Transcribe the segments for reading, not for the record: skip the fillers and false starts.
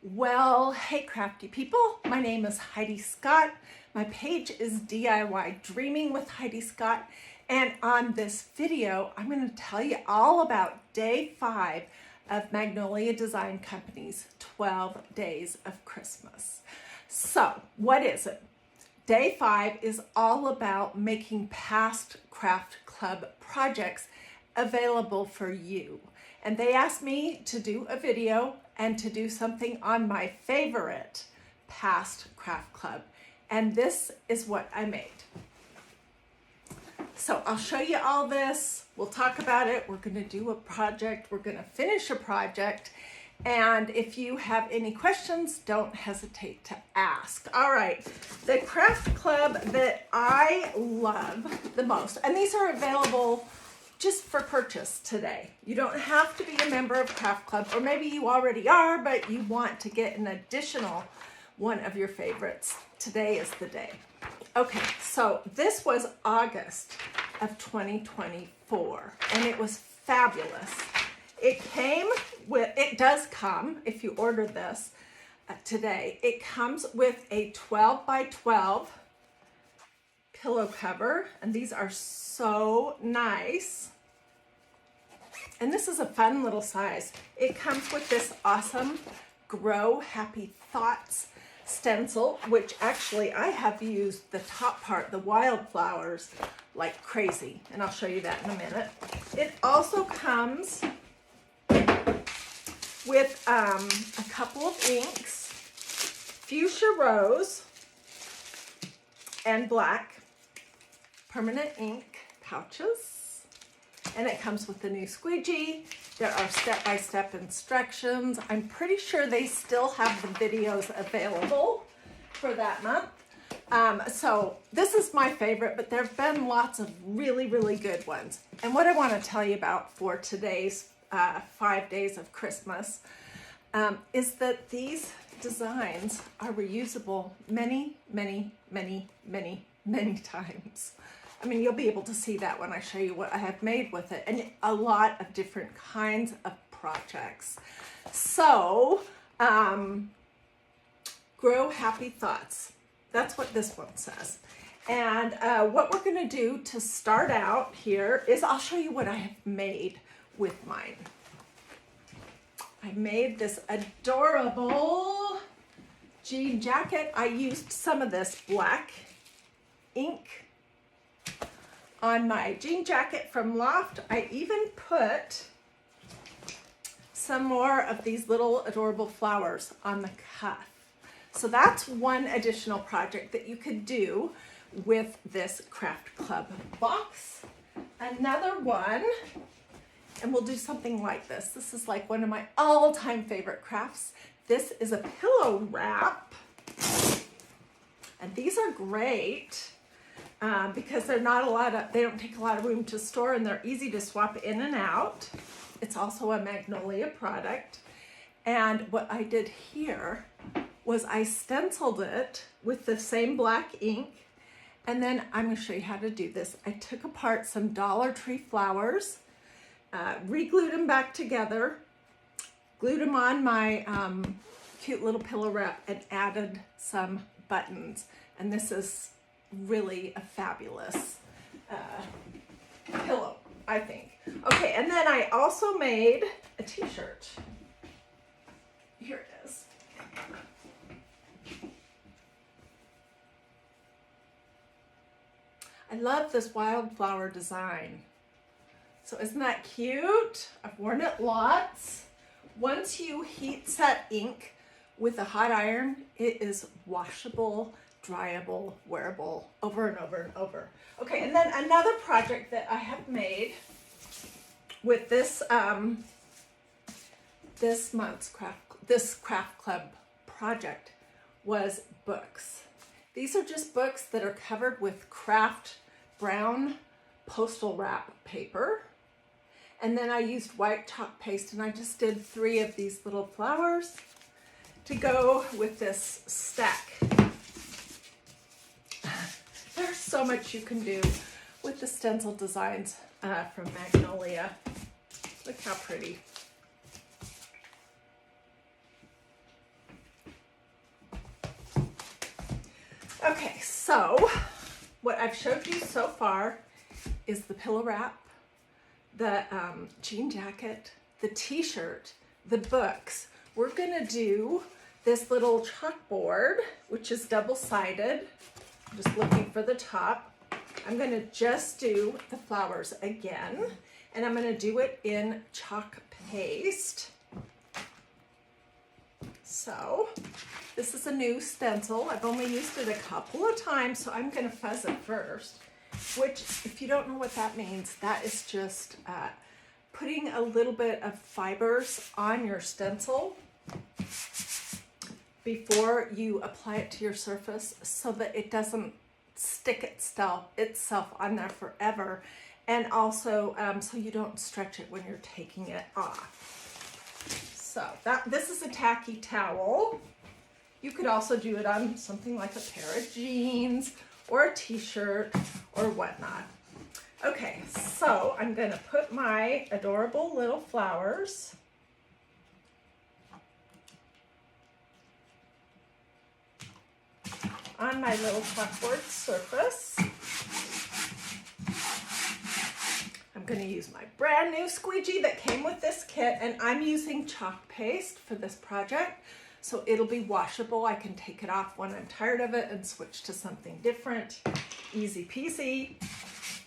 Well, hey crafty people, my name is Hiedi Scott. My page is DIY with Hiedi Scott, and on this video I'm going to tell you all about day 5 of Magnolia Design Company's 12 Days of Christmas. So what is it? Day 5 is all about making past craft club projects available for you. And they asked me to do a video and to do something on my favorite past craft club. And this is what I made. So I'll show you all this. We'll talk about it. We're going to do a project. We're going to finish a project. And if you have any questions, don't hesitate to ask. All right, the craft club that I love the most, and these are available just for purchase today. You don't have to be a member of Craft Club, or maybe you already are, but you want to get an additional one of your favorites. Today is the day. Okay, so this was August of 2024, and it was fabulous. It does come, if you order this today, it comes with a 12 by 12 pillow cover, and these are so nice. And this is a fun little size. It comes with this awesome Grow Happy Thoughts stencil, which actually I have used the top part, the wildflowers, like crazy. And I'll show you that in a minute. It also comes with a couple of inks, fuchsia rose and black permanent ink pouches, and it comes with the new squeegee. There are step-by-step instructions. I'm pretty sure they still have the videos available for that month. So this is my favorite, but there have been lots of really, really good ones. And what I want to tell you about for today's 5 days of Christmas is that these designs are reusable many, many, many, many, many times. I mean, you'll be able to see that when I show you what I have made with it, and a lot of different kinds of projects. So, Grow Happy Thoughts. That's what this one says. And what we're going to do to start out here is I'll show you what I have made with mine. I made this adorable jean jacket. I used some of this black ink on my jean jacket from Loft. I even put some more of these little adorable flowers on the cuff. So that's one additional project that you could do with this Craft Club box. Another one, and we'll do something like this. This is like one of my all-time favorite crafts. This is a pillow wrap, and these are great. Because they don't take a lot of room to store, and they're easy to swap in and out. It's also a Magnolia product. And what I did here was I stenciled it with the same black ink. And then I'm going to show you how to do this. I took apart some Dollar Tree flowers, re-glued them back together, glued them on my cute little pillow wrap, and added some buttons. And this is really a fabulous pillow, I think. Okay, and then I also made a t-shirt. Here it is. I love this wildflower design. So isn't that cute? I've worn it lots. Once you heat set ink with a hot iron, it is washable, dryable, wearable, over and over and over. Okay, and then another project that I have made with this this month's craft club project was books. These are just books that are covered with craft brown postal wrap paper. And then I used white chalk paste, and I just did 3 of these little flowers to go with this stack. There's so much you can do with the stencil designs from Magnolia. Look how pretty. Okay, so what I've showed you so far is the pillow wrap, the jean jacket, the t-shirt, the books. We're gonna do this little chalkboard, which is double-sided. I'm just looking for the top. I'm gonna just do the flowers again, and I'm gonna do it in chalk paste. So this is a new stencil. I've only used it a couple of times, so I'm gonna fuzz it first, which, if you don't know what that means, that is just putting a little bit of fibers on your stencil before you apply it to your surface so that it doesn't stick itself on there forever, and also so you don't stretch it when you're taking it off. So this is a tacky towel. You could also do it on something like a pair of jeans or a t-shirt or whatnot. Okay, so I'm gonna put my adorable little flowers on my little chalkboard surface. I'm going to use my brand new squeegee that came with this kit, and I'm using chalk paste for this project, so it'll be washable. I can take it off when I'm tired of it and switch to something different. Easy peasy.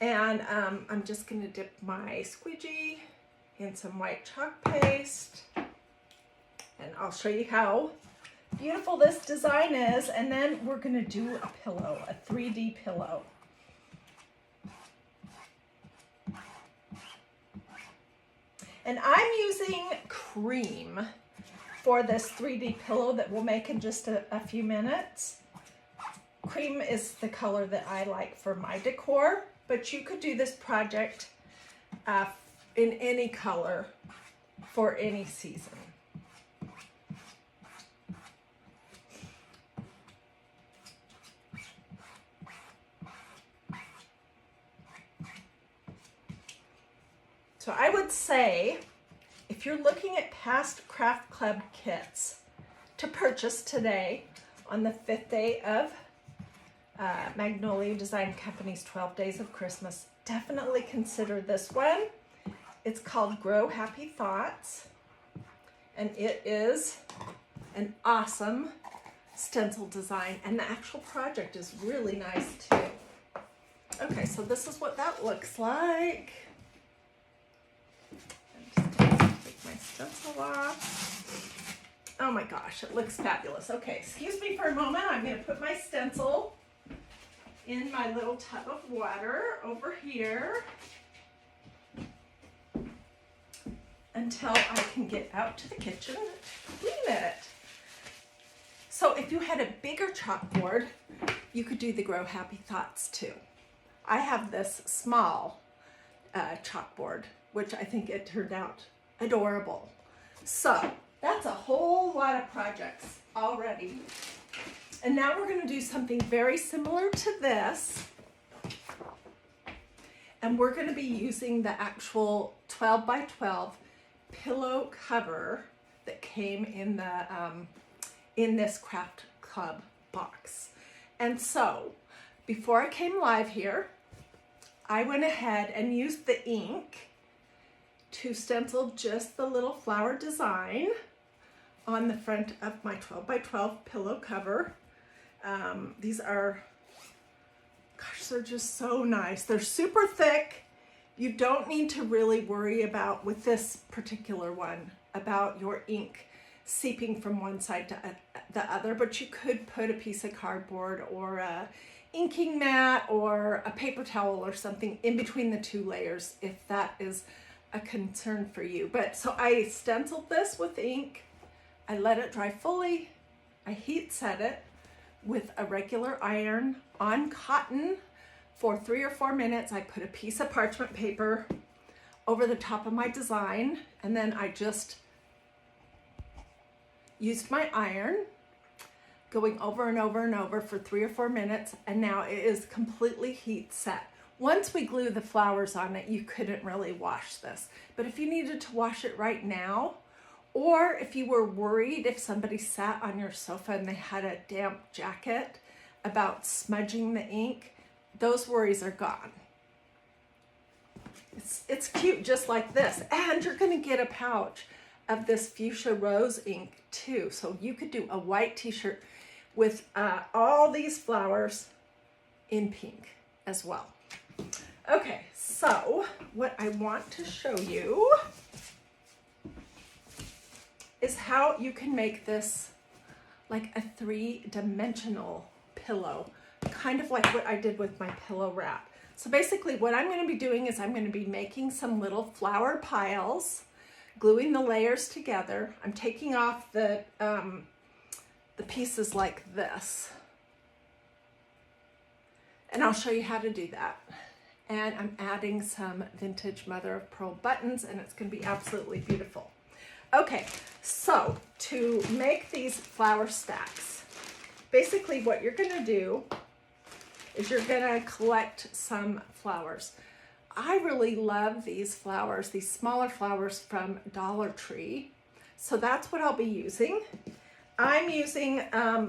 And I'm just going to dip my squeegee in some white chalk paste, and I'll show you how beautiful this design is, and then we're going to do a pillow, a 3D pillow. And I'm using cream for this 3D pillow that we'll make in just a few minutes. Cream is the color that I like for my decor, but you could do this project in any color for any season. So I would say, if you're looking at past craft club kits to purchase today on the 5th day of Magnolia Design Company's 12 Days of Christmas, definitely consider this one. It's called Grow Happy Thoughts, and it is an awesome stencil design, and the actual project is really nice too. Okay, so this is what that looks like. Take my stencil off. Oh my gosh, it looks fabulous. Okay, excuse me for a moment. I'm going to put my stencil in my little tub of water over here until I can get out to the kitchen and clean it. So if you had a bigger chalkboard, you could do the Grow Happy Thoughts too. I have this small chalkboard, which I think it turned out adorable. So that's a whole lot of projects already. And now we're going to do something very similar to this. And we're going to be using the actual 12 by 12 pillow cover that came in the in this craft club box. And so before I came live here, I went ahead and used the ink to stencil just the little flower design on the front of my 12 by 12 pillow cover. These are, gosh, they're just so nice. They're super thick. You don't need to really worry about, with this particular one, about your ink seeping from one side to the other, but you could put a piece of cardboard or a inking mat or a paper towel or something in between the two layers if that is a concern for you. But so I stenciled this with ink, I let it dry fully, I heat set it with a regular iron on cotton for 3 or 4 minutes. I put a piece of parchment paper over the top of my design, and then I just used my iron, going over and over and over for 3 or 4 minutes, and now it is completely heat set. Once we glue the flowers on it, you couldn't really wash this. But if you needed to wash it right now, or if you were worried if somebody sat on your sofa and they had a damp jacket, about smudging the ink, those worries are gone. It's cute just like this. And you're gonna get a pouch of this fuchsia rose ink too. So you could do a white t-shirt with all these flowers in pink as well. Okay, so what I want to show you is how you can make this like a 3-dimensional pillow, kind of like what I did with my pillow wrap. So basically what I'm going to be doing is I'm going to be making some little flower piles, gluing the layers together. I'm taking off the pieces like this, and I'll show you how to do that. And I'm adding some vintage mother of pearl buttons, and it's going to be absolutely beautiful. Okay, so to make these flower stacks, basically what you're going to do is you're going to collect some flowers. I really love these flowers, these smaller flowers from Dollar Tree. So that's what I'll be using. I'm using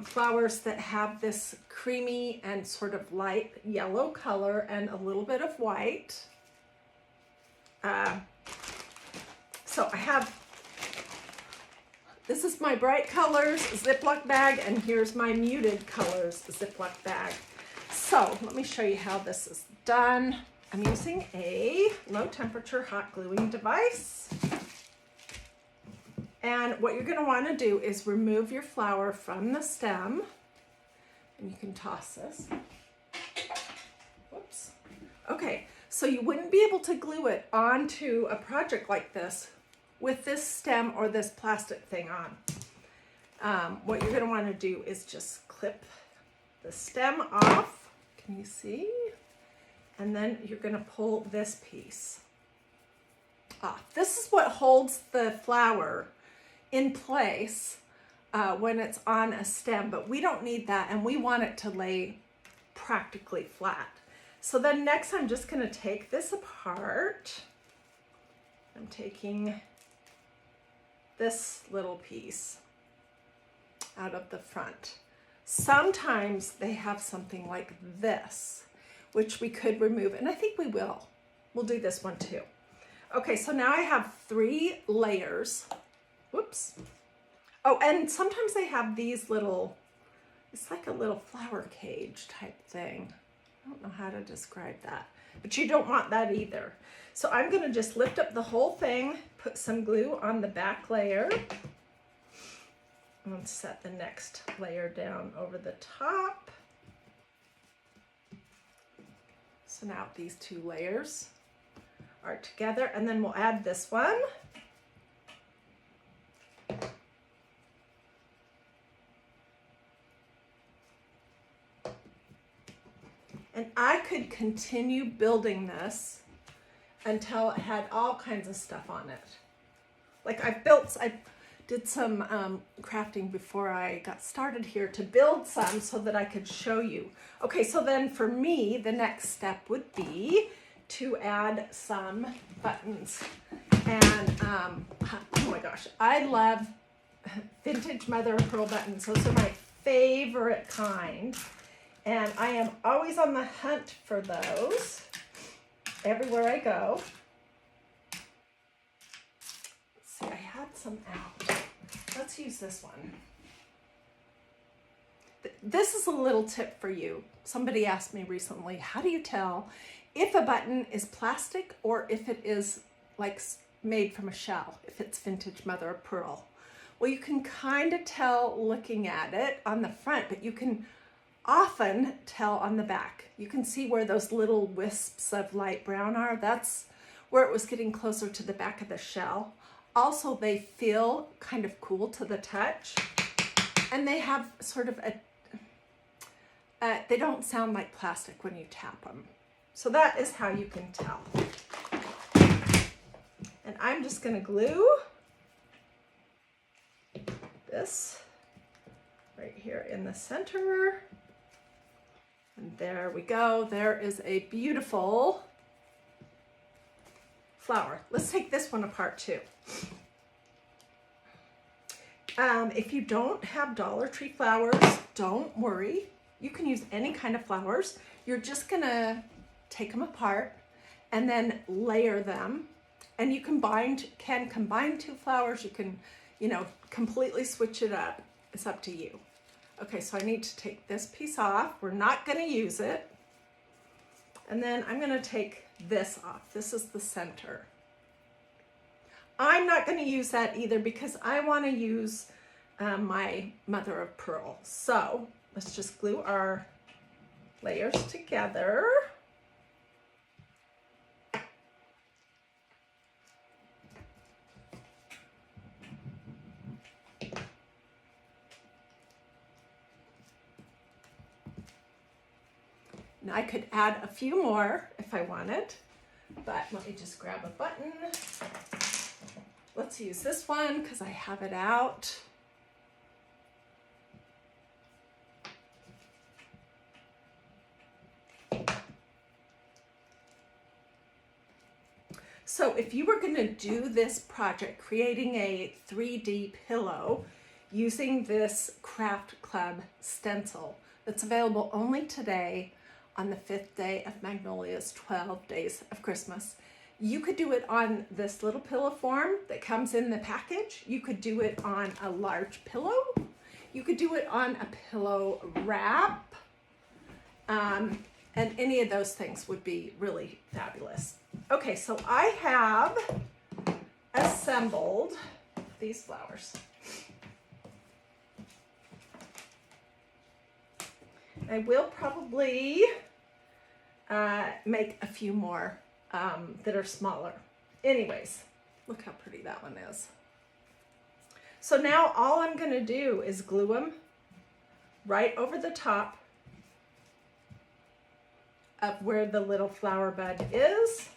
flowers that have this creamy and sort of light yellow color and a little bit of white. So I have, this is my bright colors Ziploc bag, and here's my muted colors Ziploc bag. So let me show you how this is done. I'm using a low temperature hot gluing device. And what you're going to want to do is remove your flower from the stem. And you can toss this. Whoops. Okay, so you wouldn't be able to glue it onto a project like this with this stem or this plastic thing on. What you're going to want to do is just clip the stem off. Can you see? And then you're going to pull this piece off. This is what holds the flower in place when it's on a stem, but we don't need that, and we want it to lay practically flat. So then next I'm just going to take this apart. I'm taking this little piece out of the front. Sometimes they have something like this, which we could remove, and I think we will. We'll do this one too. Okay, so now I have 3 layers. Whoops. Oh, and sometimes they have these little, it's like a little flower cage type thing. I don't know how to describe that, but you don't want that either. So I'm going to just lift up the whole thing, put some glue on the back layer, and set the next layer down over the top. So now these 2 layers are together, and then we'll add this one. And I could continue building this until it had all kinds of stuff on it. Like I did some crafting before I got started here to build some so that I could show you. Okay, so then for me, the next step would be to add some buttons. And oh my gosh, I love vintage mother of pearl buttons. Those are my favorite kind. And I am always on the hunt for those everywhere I go. Let's see, I had some out. Let's use this one. This is a little tip for you. Somebody asked me recently, how do you tell if a button is plastic or if it is like made from a shell, if it's vintage mother of pearl? Well, you can kind of tell looking at it on the front, but you can often tell on the back. You can see where those little wisps of light brown are. That's where it was getting closer to the back of the shell. Also, they feel kind of cool to the touch, and they have sort of they don't sound like plastic when you tap them. So that is how you can tell. And I'm just going to glue this right here in the center. And there we go. There is a beautiful flower. Let's take this one apart too. If you don't have Dollar Tree flowers, don't worry. You can use any kind of flowers. You're just gonna take them apart and then layer them. And you can combine two flowers. You can, you know, completely switch it up. It's up to you. Okay, so I need to take this piece off. We're not gonna use it. And then I'm gonna take this off. This is the center. I'm not gonna use that either because I wanna use my mother of pearl. So let's just glue our layers together. Now I could add a few more if I wanted, but let me just grab a button. Let's use this one because I have it out. So if you were going to do this project, creating a 3D pillow using this Craft Club stencil that's available only today on the 5th day of Magnolia's 12 days of Christmas, you could do it on this little pillow form that comes in the package. You could do it on a large pillow. You could do it on a pillow wrap. And any of those things would be really fabulous. Okay, so I have assembled these flowers. I will probably make a few more that are smaller. Anyways, look how pretty that one is. So now all I'm going to do is glue them right over the top of where the little flower bud is.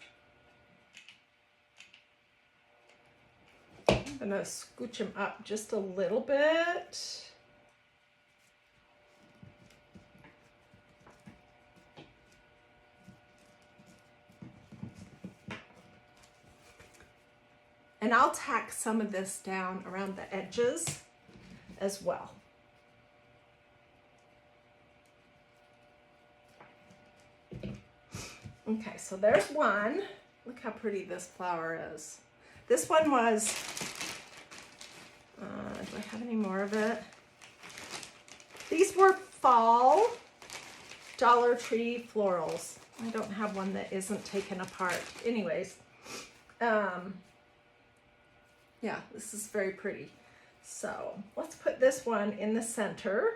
I'm going to scooch them up just a little bit. And I'll tack some of this down around the edges as well. Okay, so there's one. Look how pretty this flower is. This one was, do I have any more of it? These were fall Dollar Tree florals. I don't have one that isn't taken apart. Anyways, yeah, this is very pretty. So let's put this one in the center.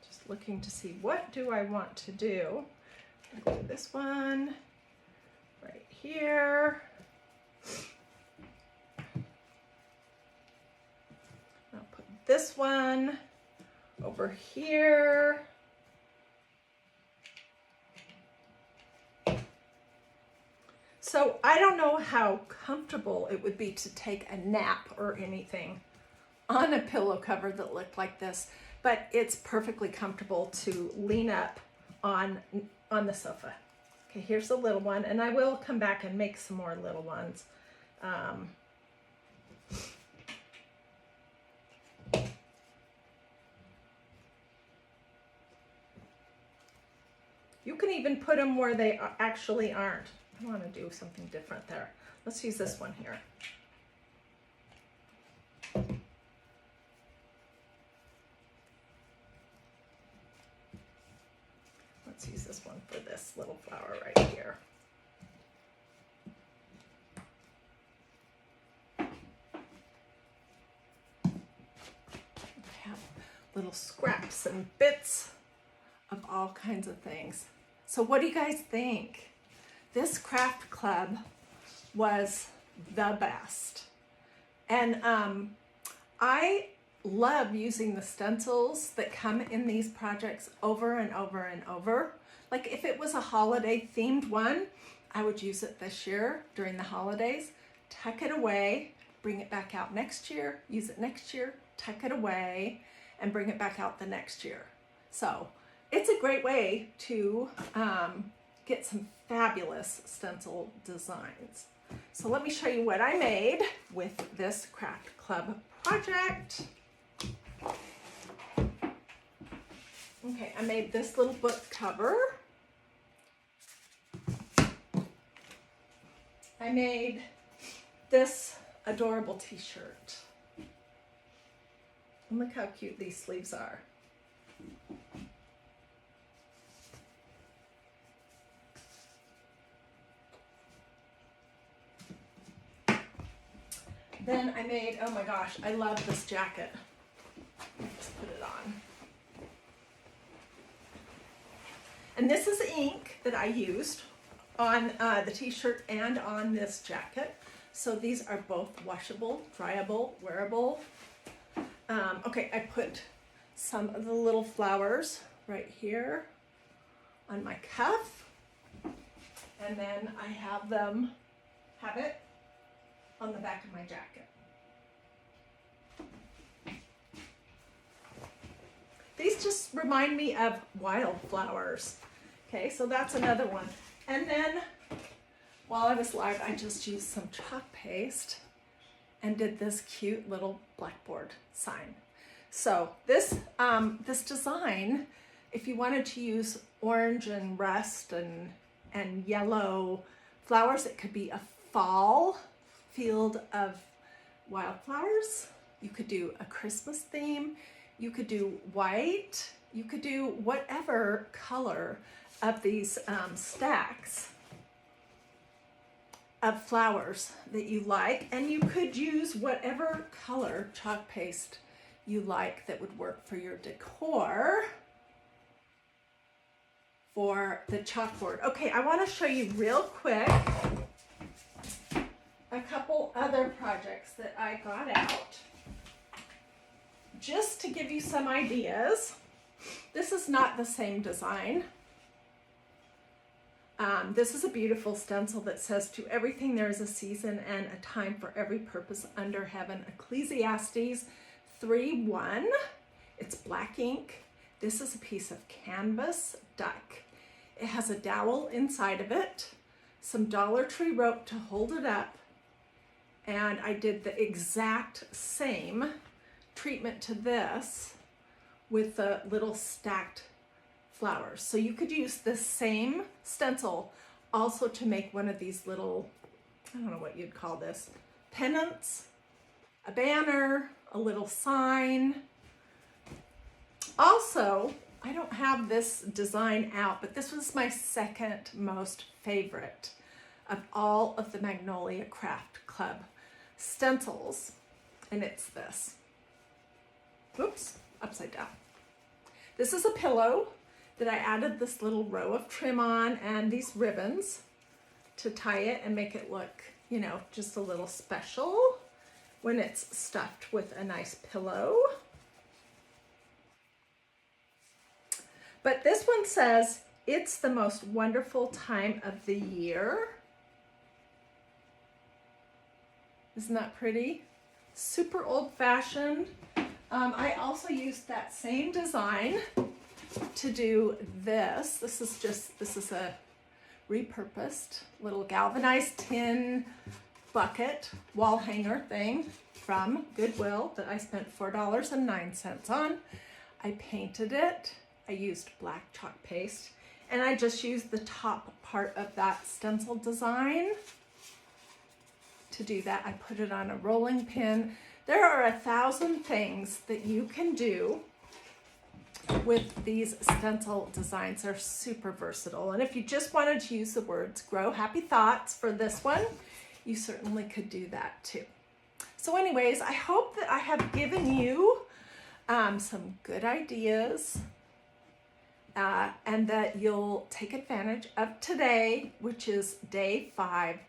Just looking to see what do I want to do. I'll do this one right here. I'll put this one over here. So I don't know how comfortable it would be to take a nap or anything on a pillow cover that looked like this, but it's perfectly comfortable to lean up on the sofa. Okay, here's the little one, and I will come back and make some more little ones. You can even put them where they actually aren't. I want to do something different there. Let's use this one here. Let's use this one for this little flower right here. I have little scraps and bits of all kinds of things. So what do you guys think? This craft club was the best. And I love using the stencils that come in these projects over and over and over. Like if it was a holiday themed one, I would use it this year during the holidays, tuck it away, bring it back out next year, use it next year, tuck it away, and bring it back out the next year. So it's a great way to get some fabulous stencil designs. So let me show you what I made with this craft club project. Okay, I made this little book cover. I made this adorable t-shirt. And look how cute these sleeves are. Then I made, oh my gosh, I love this jacket. Let's put it on. And this is ink that I used on the t-shirt and on this jacket. So these are both washable, dryable, wearable. Okay, I put some of the little flowers right here on my cuff. And then I have it on the back of my jacket. These just remind me of wildflowers. Okay, so that's another one. And then while I was live, I just used some chalk paste and did this cute little blackboard sign. So this design, if you wanted to use orange and rust and yellow flowers, it could be a fall field of wildflowers. You could do a Christmas theme. You could do white. You could do whatever color of these stacks of flowers that you like, and you could use whatever color chalk paste you like that would work for your decor for the chalkboard. Okay, I want to show you real quick a couple other projects that I got out just to give you some ideas. This is not the same design. This is a beautiful stencil that says, "To everything there is a season and a time for every purpose under heaven." Ecclesiastes 3:1. It's black ink. This is a piece of canvas duck. It has a dowel inside of it, some Dollar Tree rope to hold it up, and I did the exact same treatment to this with the little stacked flowers. So you could use this same stencil also to make one of these little, I don't know what you'd call this, pennants, a banner, a little sign. Also, I don't have this design out, but this was my second most favorite of all of the Magnolia Craft Club stencils, and it's this. Oops, upside down. This is a pillow that I added this little row of trim on and these ribbons to tie it and make it look, you know, just a little special when it's stuffed with a nice pillow. But this one says, "It's the most wonderful time of the year." Isn't that pretty? Super old-fashioned. I also used that same design to do this. This is a repurposed little galvanized tin bucket wall hanger thing from Goodwill that I spent $4.09 on. I painted it. I used black chalk paste, and I just used the top part of that stencil design to do that. I put it on a rolling pin. There are 1,000 things that you can do with these stencil designs. They're super versatile. And if you just wanted to use the words "grow happy thoughts" for this one, you certainly could do that too. So anyways, I hope that I have given you some good ideas and that you'll take advantage of today, which is day 5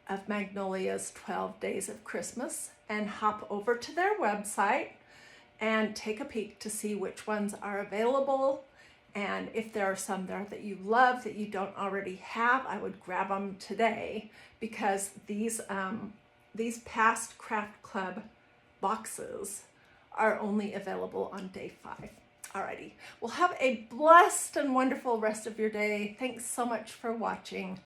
of Magnolia's 12 Days of Christmas, and hop over to their website and take a peek to see which ones are available. And if there are some there that you love that you don't already have, I would grab them today, because these these past Craft Club boxes are only available on day 5. Alrighty, well, have a blessed and wonderful rest of your day. Thanks so much for watching.